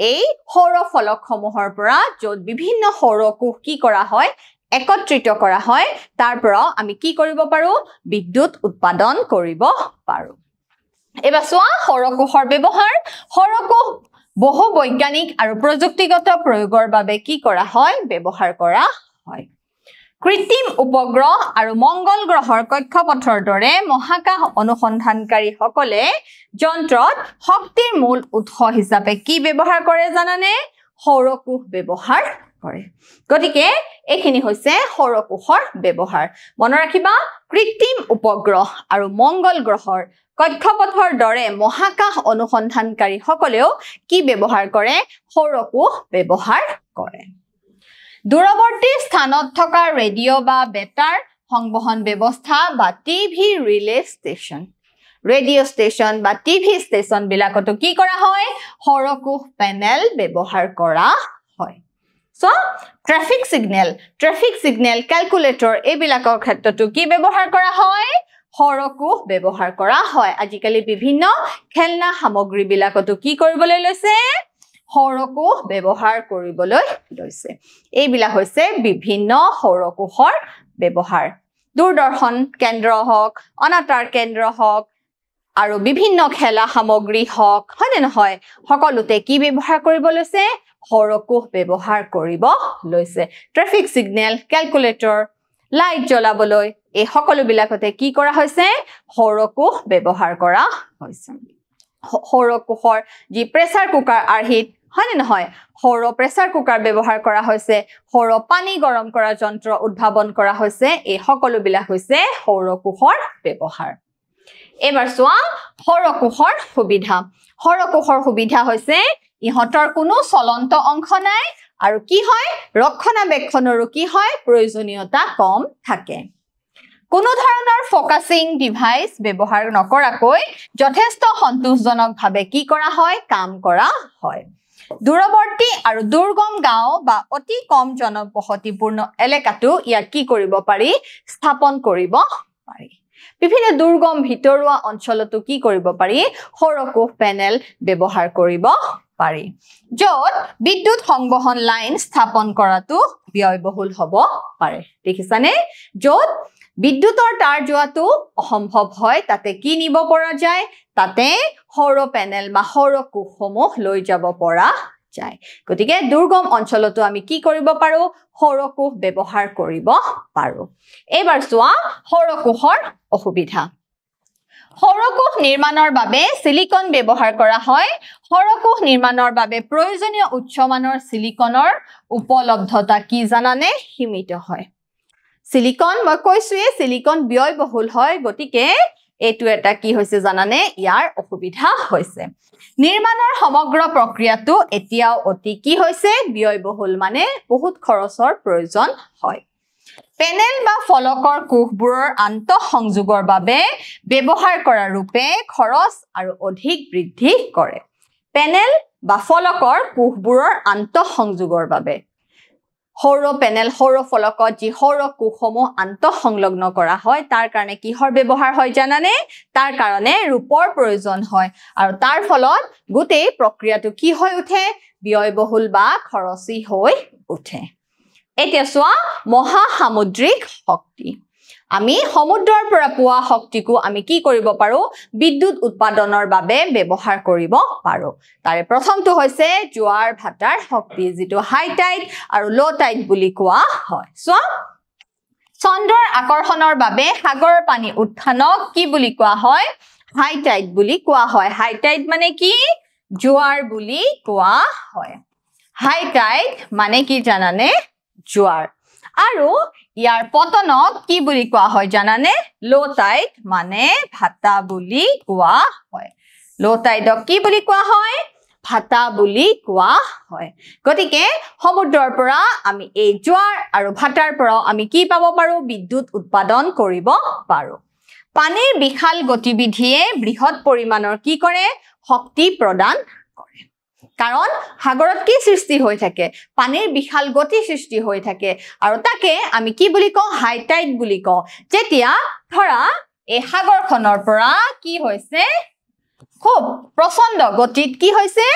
এই সৌৰ ফলকসমূহৰ পৰা যত বিভিন্ন সৌৰ কোষ কি কৰা হয় একত্ৰিত কৰা হয় তাৰ পৰা আমি কি কৰিব পাৰো বিদ্যুৎ উৎপাদন কৰিব পাৰো এবাৰ সোৱা সৌৰ কোষৰ ব্যৱহাৰ সৌৰ কোষ বহু বৈজ্ঞানিক আৰু প্ৰযুক্তিগত প্ৰয়োগৰ বাবে কি কৰা হয় ব্যৱহাৰ কৰা হয় কৃত্ৰিম উপগ্ৰহ আৰু মংগল গ্ৰহৰ কক্ষপথৰ দৰে মহাকাশ অনুসন্ধানকাৰী সকলে যন্ত্ৰত শক্তিৰ মূল উৎস হিচাপে কি ব্যৱহাৰ কৰে জানানে সৌৰ কোষ ব্যৱহাৰ কৰে গতিকে এখিনি হৈছে সৌৰ কোষৰ ব্যৱহাৰ মনত ৰাখিবা কৃত্ৰিম উপগ্ৰহ আৰু মংগল গ্ৰহৰ কক্ষপথৰ দৰে মহাকাশ অনুসন্ধানকাৰী সকলেও কি ব্যৱহাৰ কৰে সৌৰ কোষ ব্যৱহাৰ কৰে দূৰৱৰ্তী স্থানত থকা ৰেডিঅ বা বেতাৰ সংবহন ব্যৱস্থা বা TV relay station radio station বা টিভি ষ্টেচন বিলাকতো কি কৰা হয় সৌৰ কোষ প্যানেল ব্যৱহাৰ কৰা হয় সো ট্ৰাফিক সিগনেল ক্যালকুলেটৰ এইবিলাকৰ ক্ষেত্ৰতো কি ব্যৱহাৰ কৰা হয় সৌৰ কোষ ব্যৱহাৰ কৰা হয় আজিকালি বিভিন্ন খেলনা সামগ্ৰী বিলাকতো কি কৰিবলৈ লৈছে সৌৰ কোষ ব্যৱহাৰ কৰিবলৈ লৈছে এইবিলাক হৈছে বিভিন্ন সৌৰ কোষৰ ব্যৱহাৰ দূৰদৰ্শন কেন্দ্ৰ হওক অনাতাঁৰ কেন্দ্ৰ হওক আৰু বিভিন্ন খেলা সামগ্ৰী হওক হয় নহয় সকলোতে কি ব্যৱহাৰ কৰিব লৈছে সৌৰ কোষ ব্যৱহাৰ কৰিব লৈছে ট্ৰাফিক সিগনেল ক্যালকুলেটৰ লাইট জ্বলাবলৈ এই সকলো বিলাকতে কি কৰা হৈছে সৌৰ কোষ ব্যৱহাৰ কৰা হৈছে সৌৰ কোষৰ যি প্ৰেসাৰ কুকাৰ আৰ্হিত হয় নহয় সৌৰ প্ৰেসাৰ কুকাৰ ব্যৱহাৰ কৰা হৈছে সৌৰ পানী গৰম কৰা যন্ত্ৰ উদ্ভাৱন কৰা হৈছে এই সকলো বিলাক হৈছে সৌৰ কোষৰ ব্যৱহাৰ এবাৰ সোৱা সৌৰ কোষৰ সুবিধা হৈছে ইহতৰ কোনো চলন্ত অংশ নাই আৰু কি হয় ৰক্ষণাবেক্ষণৰো কি হয় প্ৰয়োজনীয়তা কম থাকে কোনো ধৰণৰ ফোকাসিং ডিভাইস ব্যৱহাৰ নকৰাকৈ যথেষ্ট সন্তোষজনকভাৱে কি কৰা হয় কাম কৰা হয় দূৰৱৰ্তী আৰু দুৰ্গম গাঁও বা অতি কম জনবসতিপূৰ্ণ এলেকাটো ইয়াক কি কৰিব পাৰি স্থাপন কৰিব পাৰি বিভিন্ন দুৰ্গম ভিতৰুৱা অঞ্চলতো কি কৰিব পাৰি সৌৰ কোষ প্যানেল ব্যৱহাৰ কৰিব পাৰি যত বিদ্যুৎ সংবহন লাইন স্থাপন কৰাটো ব্যয়বহুল হ'ব পাৰে দেখিছানে যত বিদ্যুতৰ তাৰ যোৱাটো অসম্ভৱ হয় তাতে কি নিব পৰা যায় তাতে সৌৰ প্যানেল বা সৌৰ কোষসমূহ লৈ যাব পৰা যায় গতিকে দুৰ্গম অঞ্চলতো আমি কি কৰিব পাৰো সৌৰ কোষ ব্যৱহাৰ কৰিব পাৰো এবাৰ সোৱা সৌৰ কোষৰ অসুবিধা সৌৰ কোষ নিৰ্মাণৰ বাবে সিলিকন ব্যৱহাৰ কৰা হয় সৌৰ কোষ নিৰ্মাণৰ বাবে প্ৰয়োজনীয় উচ্চমানৰ সিলিকনৰ উপলব্ধতা কি জানানে সীমিত হয় সিলিকন মই কৈছোৱে সিলিকন ব্যয়বহুল হয় গতিকে এটু এটা কি হৈছে জানানে ইয়াৰ অসুবিধা হৈছে নিৰ্মাণৰ সমগ্ৰ প্ৰক্ৰিয়াটো এতিয়াও অতি কি হৈছে ব্যয়বহুল মানে বহুত খৰচৰ প্ৰয়োজন হয় পেনেল বা ফলকৰ কোষবোৰৰ আন্তঃসংযোগৰ বাবে ব্যৱহাৰ কৰা ৰূপে খৰচ আৰু অধিক বৃদ্ধি কৰে পেনেল বা ফলকৰ কোষবোৰৰ আন্তঃসংযোগৰ বাবে সৌৰ পেনেল সৌৰ ফলকত যি সৌৰ কোষসমূহ আন্তঃসংলগ্ন কৰা হয় তাৰ কাৰণে কিহৰ ব্যৱহাৰ হয় জানানে তাৰ কাৰণে ৰূপৰ প্ৰয়োজন হয় আৰু তাৰ ফলত গোটেই প্ৰক্ৰিয়াটো কি হৈ উঠে ব্যয়বহুল বা খৰচী হৈ উঠে এতিয়া চোৱা মহাসামুদ্ৰিক শক্তি আমি সমুদ্ৰৰ পৰা পোৱা শক্তিকো আমি কি কৰিব পাৰো বিদ্যুৎ উৎপাদনৰ বাবে ব্যৱহাৰ কৰিব পাৰো তাৰে প্ৰথমটো হৈছে জোৱাৰ ভাটাৰ শক্তি যেটো হাই টাইড আৰু লো টাইড বুলি কোৱা হয় চোৱা চন্দ্ৰৰ আকৰ্ষণৰ বাবে সাগৰৰ পানী উত্থানক কি বুলি কোৱা হয় হাই টাইড বুলি কোৱা হয় হাই টাইড মানে কি জোৱাৰ বুলি কোৱা হয় হাই টাইড মানে কি জানানে জোৱাৰ আৰু ইয়াৰ পতনক কি বুলি কোৱা হয় জানানে লো টাইড মানে ভাটা বুলি কোৱা হয় লো টাইডক কি বুলি কোৱা হয় ভাটা বুলি কোৱা হয় গতিকে সমুদ্ৰৰ পৰা আমি এই জোৱাৰ আৰু ভাটাৰ পৰা আমি কি পাব পাৰো বিদ্যুৎ উৎপাদন কৰিব পাৰো পানীৰ বিশাল গতিবিধিয়ে বৃহৎ পৰিমাণৰ কি কৰে শক্তি প্ৰদান কৰে কাৰণ সাগৰত কি সৃষ্টি হৈ থাকে পানীৰ বিশাল গতি সৃষ্টি হৈ থাকে আৰু তাকে আমি কি বুলি কওঁ হাই টাইড বুলি কওঁ যেতিয়া ধৰা এই সাগৰখনৰ পৰা কি হৈছে খুব প্ৰচণ্ড গতিত কি হৈছে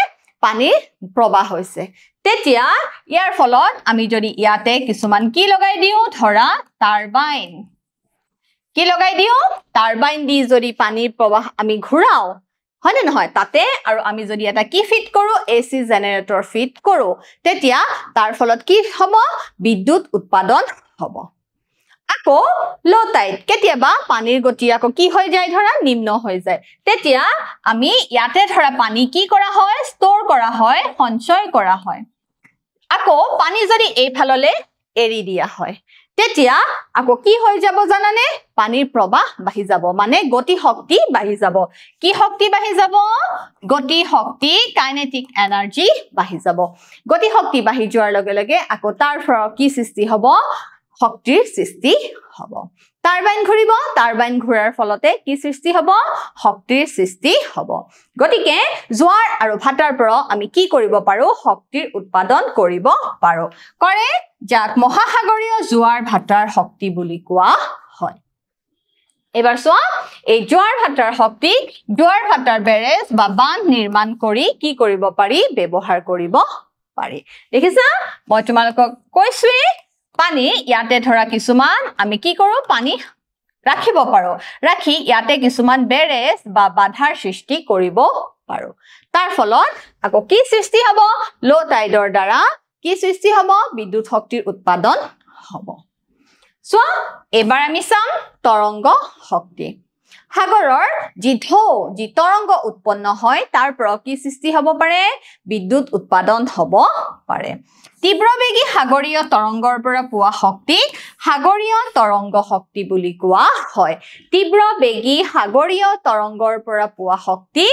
পানীৰ প্ৰবাহ হৈছে তেতিয়া ইয়াৰ ফলত আমি যদি ইয়াতে কিছুমান কি লগাই দিও ধৰা টাৰবাইন কি লগাই দিও টাৰবাইন দি যদি পানীৰ প্ৰবাহ আমি ঘূৰাও হয়নে নহয় তাতে আৰু আমি যদি এটা কি ফিট কৰো এসি জেনাৰেটৰ ফিট কৰো তেতিয়া তাৰ ফলত কি হ'ব বিদ্যুৎ উৎপাদন হ'ব আকৌ লো টাইড কেতিয়াবা পানীৰ গতি আকৌ কি হৈ যায় ধৰা নিম্ন হৈ যায় তেতিয়া আমি ইয়াতে ধৰা পানী কি কৰা হয় ষ্টৰ কৰা হয় সঞ্চয় কৰা হয় আকৌ পানী যদি এইফাললে এৰি দিয়া হয় তেতিয়া আকৌ কি হৈ যাব জানানে পানীৰ প্ৰবাহ বাঢ়ি যাব মানে গতি শক্তি বাঢ়ি যাব কি শক্তি বাঢ়ি যাব গতি শক্তি কাইনেটিক এনাৰ্জি বাঢ়ি যাব গতি শক্তি বাঢ়ি যোৱাৰ লগে লগে আকৌ তাৰ পৰা কি সৃষ্টি হ'ব শক্তিৰ সৃষ্টি হ'ব টাৰবাইন ঘূৰিব টাৰবাইন ঘূৰাৰ ফলতে কি সৃষ্টি হ'ব শক্তিৰ সৃষ্টি হ'ব গতিকে জোৱাৰ আৰু ভাটাৰ পৰা আমি কি কৰিব পাৰো শক্তিৰ উৎপাদন কৰিব পাৰো কৰে যাক মহাসাগৰীয় জোৱাৰ ভাটাৰ শক্তি বুলি কোৱা হয় এবাৰ চোৱা এই জোৱাৰ ভাটাৰ শক্তি জোৱাৰ ভাটাৰ বেৰেজ বা বান্ধ নিৰ্মাণ কৰি কি কৰিব পাৰি ব্যৱহাৰ কৰিব পাৰি দেখিছা মই তোমালোকক কৈছোৱে পানী ইয়াতে ধৰা কিছুমান আমি কি কৰো পানী ৰাখিব পাৰো ৰাখি ইয়াতে কিছুমান বেৰেজ বা বাধাৰ সৃষ্টি কৰিব পাৰো তাৰ ফলত আকৌ কি সৃষ্টি হ'ব লো টাইডৰ দ্বাৰা কি সৃষ্টি হ'ব বিদ্যুৎ শক্তিৰ উৎপাদন হ'ব চোৱা এবাৰ আমি চাম তৰংগ শক্তি সাগৰৰ যি ঢৌ যি তৰংগ উৎপন্ন হয় তাৰ পৰা কি সৃষ্টি হ'ব পাৰে বিদ্যুৎ উৎপাদন হ'ব পাৰে তীব্ৰবেগী সাগৰীয় তৰংগৰ পৰা পোৱা শক্তি সাগৰীয় তৰংগ শক্তি বুলি কোৱা হয় তীব্ৰবেগী সাগৰীয় তৰংগৰ পৰা পোৱা শক্তি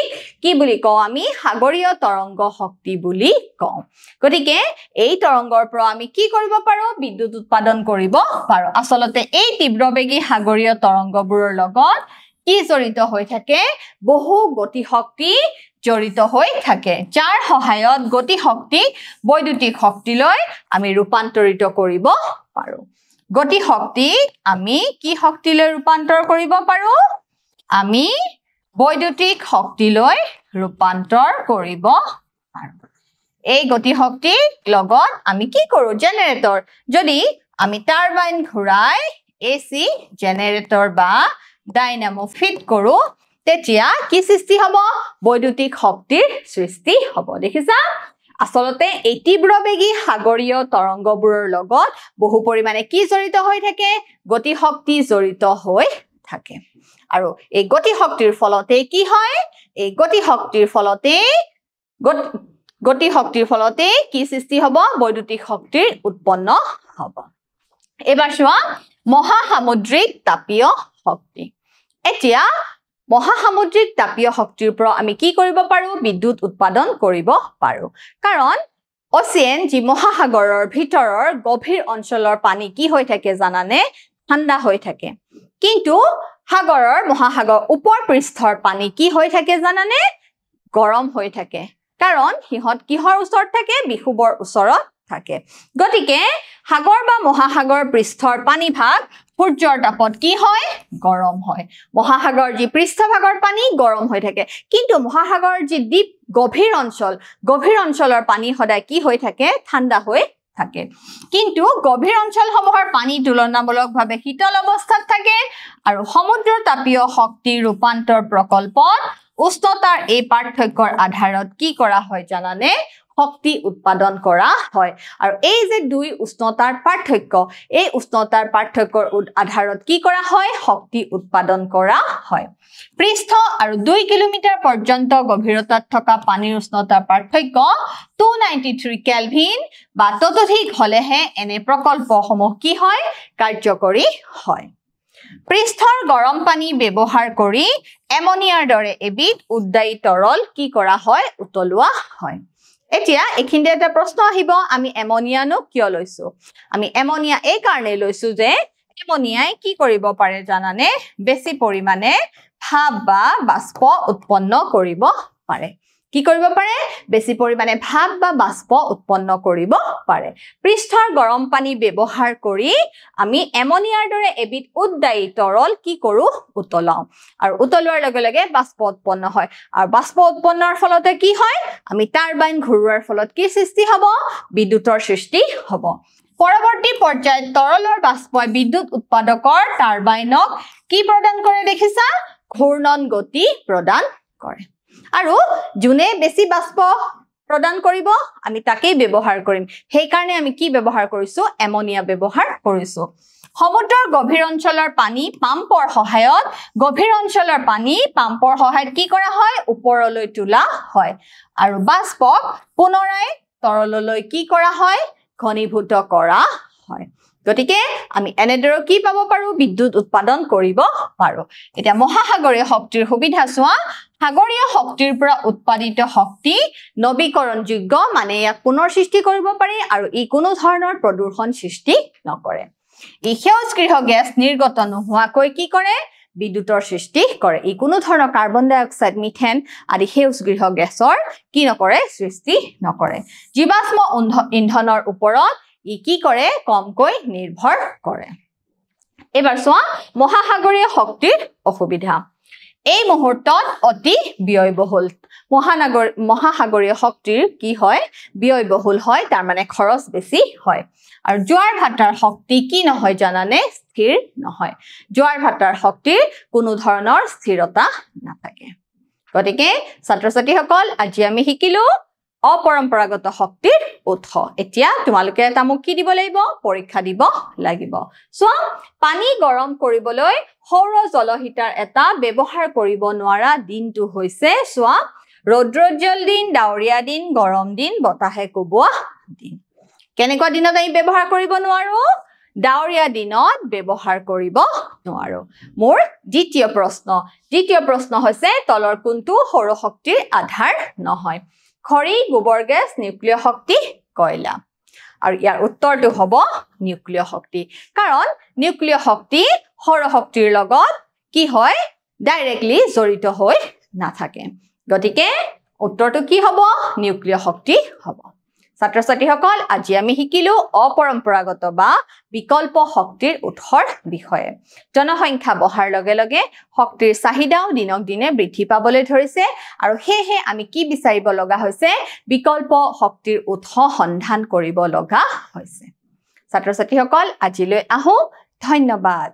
কি বুলি কওঁ আমি সাগৰীয় তৰংগ শক্তি বুলি কওঁ গতিকে এই তৰংগৰ পৰা আমি কি কৰিব পাৰো বিদ্যুৎ উৎপাদন কৰিব পাৰো আচলতে এই তীব্ৰবেগী সাগৰীয় তৰংগবোৰৰ লগত কি জড়িত হৈ থাকে বহু গতি শক্তি জড়িত হৈ থাকে যাৰ সহায়ত গতি শক্তি বৈদ্যুতিক শক্তিলৈ আমি ৰূপান্তৰিত কৰিব পাৰো গতি শক্তি আমি কি শক্তিলৈ ৰূপান্তৰ কৰিব পাৰো আমি বৈদ্যুতিক শক্তিলৈ ৰূপান্তৰ কৰিব পাৰো এই গতি শক্তিৰ লগত আমি কি কৰো জেনাৰেটৰ যদি আমি টাৰবাইন ঘূৰাই এসি জেনাৰেটৰ বা ডাইনামো ফিট কৰো তেতিয়া কি সৃষ্টি হ'ব বৈদ্যুতিক শক্তিৰ সৃষ্টি হ'ব দেখিছা আসলতে এই তীব্ৰবেগী সাগৰীয় তৰংগবোৰৰ লগত বহু পৰিমাণে কি জড়িত হৈ থাকে গতি শক্তি জড়িত হৈ থাকে আৰু এই গতি শক্তিৰ ফলতে কি হয় এই গতি শক্তিৰ ফলতে কি সৃষ্টি হ'ব বৈদ্যুতিক শক্তিৰ উৎপন্ন হ'ব এবাৰ চোৱা মহাসামুদ্ৰিক তাপীয় শক্তি এতিয়া মহাসামুদ্ৰিক তাপীয় শক্তিৰ পৰা আমি কি কৰিব পাৰো বিদ্যুৎ উৎপাদন কৰিব পাৰো কাৰণ অচিয়ান যি মহাসাগৰৰ ভিতৰৰ গভীৰ অঞ্চলৰ পানী কি হৈ থাকে জানানে ঠাণ্ডা হৈ থাকে কিন্তু সাগৰৰ মহাসাগৰ ওপৰ পৃষ্ঠৰ পানী কি হৈ থাকে জানানে গৰম হৈ থাকে কাৰণ হিহত কিহৰ ওচৰত থাকে বিশুবৰ ওচৰত থাকে গতিকে সাগৰ বা মহাসাগৰ পৃষ্ঠৰ পানী ভাগ সূৰ্যৰ তাপত কি হয় গৰম হয় মহাসাগৰ যি পৃষ্ঠভাগৰ পানী গৰম হৈ থাকে কিন্তু মহাসাগৰ যি দ্বীপ গভীৰ অঞ্চলৰ পানী সদায় কি হৈ থাকে ঠাণ্ডা হৈ থাকে কিন্তু গভীৰ অঞ্চলসমূহৰ পানী তুলনামূলকভাৱে শীতল অৱস্থাত থাকে আৰু সমুদ্ৰৰ তাপীয় শক্তি ৰূপান্তৰ প্ৰকল্পত উষ্ণতাৰ এই পাৰ্থক্যৰ আধাৰত কি কৰা হয় জানানে শক্তি উৎপাদন কৰা হয় আৰু এই যে দুই উষ্ণতাৰ পাৰ্থক্য এই উষ্ণতাৰ পাৰ্থক্যৰ আধাৰত কি কৰা হয় শক্তি উৎপাদন কৰা হয় পৃষ্ঠ আৰু 2 কিলোমিটাৰ পৰ্যন্ত গভীৰতাত থকা পানীৰ উষ্ণতাৰ পাৰ্থক্য 293 কেলভিন বা ততোধিক হলেহে এনে প্ৰকল্পসমূহ কি হয় কাৰ্যকৰী হয় পৃষ্ঠৰ গৰম পানী ব্যৱহাৰ কৰি এমনিয়াৰ দৰে এবিধ উদ্দায়ী তৰল কি কৰা হয় উতলোৱা হয় এতিয়া এখিনতে এটা প্ৰশ্ন আহিব আমি এমনিয়ানো কিয় লৈছো আমি এমনিয়া এই কাৰণে লৈছো যে এমনিয়াই কি কৰিব পাৰে জানানে বেছি পৰিমাণে ভাপ বা বাষ্প উৎপন্ন কৰিব পাৰে কি কৰিব পাৰে বেছি পৰিমাণে ভাপ বা বাষ্প উৎপন্ন কৰিব পাৰে পৃষ্ঠৰ গৰম পানী ব্যৱহাৰ কৰি আমি এমনিয়াৰ দৰে এবিধ উদ্দায়ী তৰল কি কৰো উতলাও আৰু উতলোৱাৰ লগে লগে বাষ্প উৎপন্ন হয় আৰু বাষ্প উৎপন্নৰ ফলতে কি হয় আমি টাৰবাইন ঘূৰোৱাৰ ফলত কি সৃষ্টি হ'ব বিদ্যুতৰ সৃষ্টি হ'ব পৰৱৰ্তী পৰ্যায়ত তৰলৰ বাষ্পই বিদ্যুৎ উৎপাদকৰ টাৰবাইনক কি প্ৰদান কৰে দেখিছা ঘূৰ্ণন গতি প্ৰদান কৰে আৰু জুনে বেছি বাষ্প প্ৰদান কৰিব আমি তাকেই ব্যৱহাৰ কৰিম সেই কাৰণে আমি কি ব্যৱহাৰ কৰিছো এমনিয়া ব্যৱহাৰ কৰিছো সমুদ্ৰৰ গভীৰ অঞ্চলৰ পানী পাম্পৰ সহায়ত কি কৰা হয় ওপৰলৈ তোলা হয় আৰু বাষ্পক পুনৰাই তৰললৈ কি কৰা হয় ঘনীভূত কৰা হয় গতিকে আমি এনেদৰে কি পাব পাৰো বিদ্যুৎ উৎপাদন কৰিব পাৰো এতিয়া মহাসাগৰীয় শক্তিৰ সুবিধা চোৱা সাগৰীয় শক্তিৰ পৰা উৎপাদিত শক্তি নৱীকৰণযোগ্য মানে ইয়াক পুনৰ সৃষ্টি কৰিব পাৰি আৰু ই কোনো ধৰণৰ প্ৰদূষণ সৃষ্টি নকৰে ই সেউজগৃহ গেছ নিৰ্গত নোহোৱাকৈ কি কৰে বিদ্যুতৰ সৃষ্টি কৰে ই কোনো ধৰণৰ কাৰ্বন ডাই অক্সাইড মিথেন আদি সেউজগৃহ গেছৰ কি নকৰে সৃষ্টি নকৰে জীৱাশ্ম ইন্ধনৰ ওপৰত ই কি কৰে কমকৈ নিৰ্ভৰ কৰে এবাৰ চোৱা মহাসাগৰীয় শক্তিৰ অসুবিধা এই মুহূৰ্তত অতি ব্যয়বহুল মহাসাগৰীয় শক্তিৰ কি হয় ব্যয়বহুল হয় তাৰ মানে খৰচ বেছি হয় আৰু জোৱাৰ ভাটাৰ শক্তি কি নহয় জানানে স্থিৰ নহয় জোৱাৰ ভাটাৰ শক্তিৰ কোনো ধৰণৰ স্থিৰতা নাথাকে গতিকে ছাত্ৰ-ছাত্ৰীসকল আজি আমি শিকিলো অপৰম্পৰাগত শক্তিৰ উৎস এতিয়া তোমালোকে এটা মোক কি দিব লাগিব পৰীক্ষা দিব লাগিব চোৱা পানী গৰম কৰিবলৈ সৌৰ জলহিটাৰ এটা ব্যৱহাৰ কৰিব নোৱাৰা দিনটো হৈছে চোৱা ৰৌদ্ৰোজ্জ্বল দিন ডাৱৰীয়া দিন গৰম দিন বতাহে কোবোৱা দিন কেনেকুৱা দিনত আমি ব্যৱহাৰ কৰিব নোৱাৰো ডাৱৰীয়া দিনত ব্যৱহাৰ কৰিব নোৱাৰো মোৰ দ্বিতীয় প্ৰশ্ন হৈছে তলৰ কোনটো সৌৰ শক্তিৰ আধাৰ নহয় খৰি গোবৰ গেছ নিউক্লিয় শক্তি কয়লা আৰু ইয়াৰ উত্তৰটো হ'ব নিউক্লিয় শক্তি কাৰণ নিউক্লিয় শক্তি সৌৰ শক্তিৰ লগত কি হয় ডাইৰেক্টলি জড়িত হৈ নাথাকে গতিকে উত্তৰটো কি হ'ব নিউক্লিয় শক্তি হ'ব ছাত্ৰ-ছাত্ৰীসকল আজি আমি শিকিলো অপৰম্পৰাগত বা বিকল্প শক্তিৰ উৎসৰ বিষয়ে জনসংখ্যা বঢ়াৰ লগে লগে শক্তিৰ চাহিদাও দিনক দিনে বৃদ্ধি পাবলৈ ধৰিছে আৰু হেহে আমি কি বিচাৰিব লগা হৈছে বিকল্প শক্তিৰ উৎস সন্ধান কৰিব লগা হৈছে ছাত্ৰ-ছাত্ৰীসকল আজিলৈ আহো ধন্যবাদ